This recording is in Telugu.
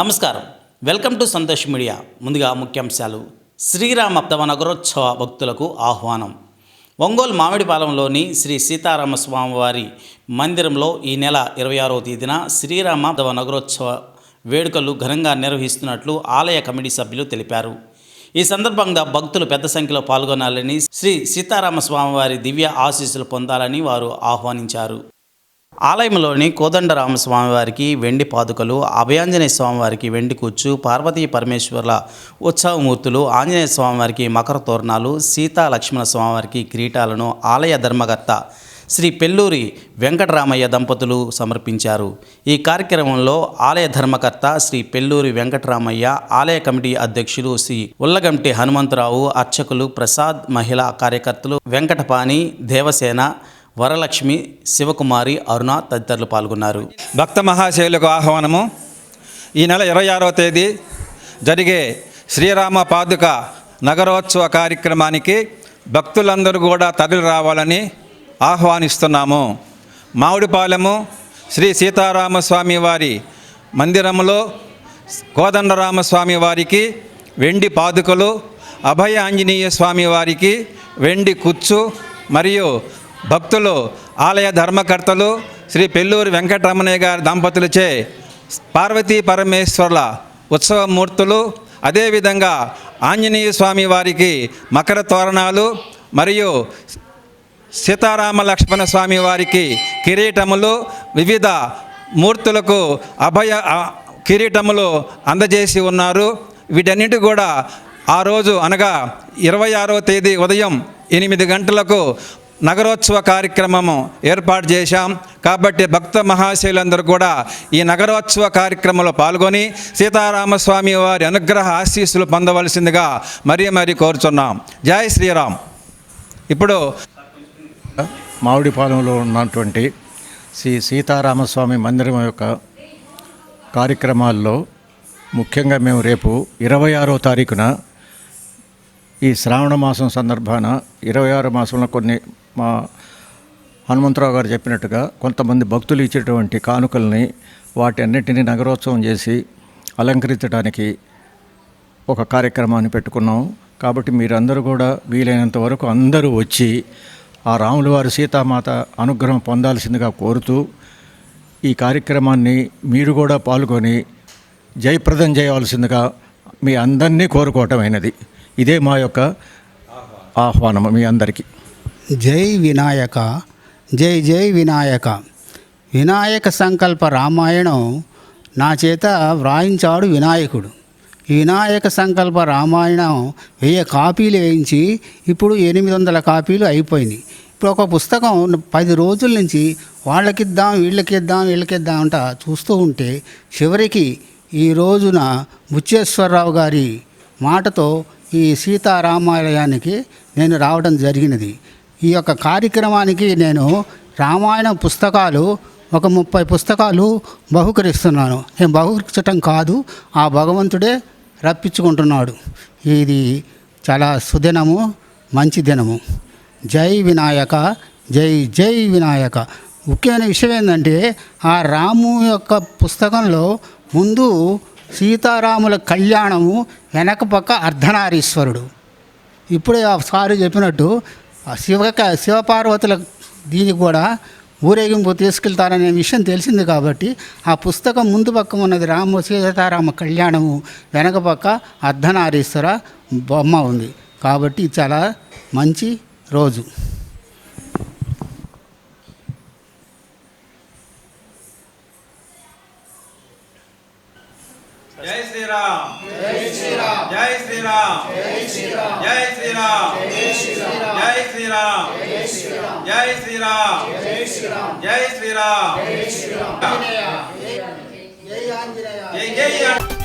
నమస్కారం, వెల్కమ్ టు సంతోష్ మీడియా. ముందుగా ముఖ్యాంశాలు. శ్రీరామ నగరోత్సవ భక్తులకు ఆహ్వానం. ఒంగోలు మామిడిపాలెంలోని శ్రీ సీతారామస్వామివారి మందిరంలో ఈ నెల 26వ తేదీన శ్రీరామ నగరోత్సవ వేడుకలు ఘనంగా నిర్వహిస్తున్నట్లు ఆలయ కమిటీ సభ్యులు తెలిపారు. ఈ సందర్భంగా భక్తులు పెద్ద సంఖ్యలో పాల్గొనాలని, శ్రీ సీతారామస్వామివారి దివ్య ఆశీస్సులు పొందాలని వారు ఆహ్వానించారు. ఆలయంలోని కోదండరామస్వామివారికి వెండి పాదుకలు, అభయాంజనేయ స్వామివారికి వెండి కూర్చు, పార్వతీ పరమేశ్వర్ల ఉత్సవమూర్తులు, ఆంజనేయ స్వామివారికి మకర తోరణాలు, సీతా లక్ష్మణ స్వామివారికి కిరీటాలను ఆలయ ధర్మకర్త శ్రీ పెల్లూరి వెంకటరామయ్య దంపతులు సమర్పించారు. ఈ కార్యక్రమంలో ఆలయ ధర్మకర్త శ్రీ పెల్లూరి వెంకటరామయ్య, ఆలయ కమిటీ అధ్యక్షులు శ్రీ ఉల్లగంటి హనుమంతరావు, అర్చకులు ప్రసాద్, మహిళా కార్యకర్తలు వెంకటపాణి, దేవసేన, వరలక్ష్మి, శివకుమారి, అరుణ తదితరులు పాల్గొన్నారు. భక్త మహాశయులకు ఆహ్వానము. ఈ నెల 26వ తేదీ జరిగే శ్రీరామ పాదుక నగరోత్సవ కార్యక్రమానికి భక్తులందరూ కూడా తరలి రావాలని ఆహ్వానిస్తున్నాము. మామిడిపాలెము శ్రీ సీతారామస్వామి వారి మందిరంలో కోదండరామస్వామి వారికి వెండి పాదుకలు, అభయ ఆంజనేయ స్వామి వారికి వెండి కుచ్చు మరియు భక్తులు ఆలయ ధర్మకర్తలు శ్రీ పెల్లూరి వెంకటరమణయ్య గారి దంపతులచే పార్వతీ పరమేశ్వర్ల ఉత్సవమూర్తులు, అదేవిధంగా ఆంజనేయ స్వామి వారికి మకర తోరణాలు మరియు సీతారామ లక్ష్మణ స్వామి వారికి కిరీటములు, వివిధ మూర్తులకు అభయ కిరీటములు అందజేసి ఉన్నారు. వీటన్నిటి కూడా ఆ రోజు అనగా 26వ తేదీ ఉదయం 8 గంటలకు నగరోత్సవ కార్యక్రమము ఏర్పాటు చేశాం. కాబట్టి భక్త మహాశయులందరూ కూడా ఈ నగరోత్సవ కార్యక్రమంలో పాల్గొని సీతారామస్వామి వారి అనుగ్రహ ఆశీస్సులు పొందవలసిందిగా మరీ కోరుచున్నాం. జై శ్రీరామ్. ఇప్పుడు మామిడిపాలెంలో ఉన్నటువంటి శ్రీ సీతారామస్వామి మందిరం యొక్క కార్యక్రమాల్లో ముఖ్యంగా మేము రేపు 26వ తారీఖున ఈ శ్రావణ మాసం సందర్భాన 26 మాసంలో కొన్ని మా హనుమంతరావు గారు చెప్పినట్టుగా కొంతమంది భక్తులు ఇచ్చేటువంటి కానుకల్ని వాటి అన్నిటినీ నగరోత్సవం చేసి అలంకరించడానికి ఒక కార్యక్రమాన్ని పెట్టుకున్నాం. కాబట్టి మీరందరూ కూడా వీలైనంత వరకు అందరూ వచ్చి ఆ రాముల వారి సీతామాత అనుగ్రహం పొందాల్సిందిగా కోరుతూ ఈ కార్యక్రమాన్ని మీరు కూడా పాల్గొని జయప్రదం చేయవలసిందిగా మీ అందరినీ కోరుకోవటమైనది. ఇదే మా యొక్క ఆహ్వానం మీ అందరికీ. జై వినాయక, జై జై వినాయక. వినాయక సంకల్ప రామాయణం నా చేత వ్రాయించాడు వినాయకుడు. ఈ వినాయక సంకల్ప రామాయణం 1000 కాపీలు వేయించి ఇప్పుడు 800 కాపీలు అయిపోయినాయి. ఇప్పుడు ఒక పుస్తకం 10 రోజుల నుంచి వాళ్ళకిద్దాం వీళ్ళకిద్దాం అంట చూస్తూ ఉంటే చివరికి ఈ రోజున బుచ్చేశ్వరరావు గారి మాటతో ఈ సీతారామాలయానికి నేను రావడం జరిగినది. ఈ యొక్క కార్యక్రమానికి నేను రామాయణ పుస్తకాలు ఒక 30 పుస్తకాలు బహుకరిస్తున్నాను. నేను బహుకరించటం కాదు, ఆ భగవంతుడే రప్పించుకుంటున్నాడు. ఇది చాలా సుదినము, మంచి దినము. జై వినాయక, జై జై వినాయక. ముఖ్యమైన విషయం ఏంటంటే ఆ రాము యొక్క పుస్తకంలో ముందు సీతారాముల కళ్యాణము, వెనక పక్క అర్ధనారీశ్వరుడు. ఇప్పుడే ఆ సారి చెప్పినట్టు శివపార్వతుల దీనికి కూడా ఊరేగింపు తీసుకెళ్తారనే విషయం తెలిసింది. కాబట్టి ఆ పుస్తకం ముందు పక్క ఉన్నది సీతారామ కళ్యాణము, వెనక పక్క అర్ధనారీశ్వర బొమ్మ ఉంది. కాబట్టి చాలా మంచి రోజు. జై శ్రీరామ్, జై శ్రీరామ్, జై శ్రీరామ్, జై శ్రీరామ్, జై శ్రీరామ్, జై శ్రీరామ్, జై శ్రీరామ్, జై శ్రీరామ్, జై శ్రీరామ్, జై శ్రీరామ్, జై శ్రీరామ్, జై శ్రీరామ్, జై ఆంజనేయ, జై ఆంజనేయ.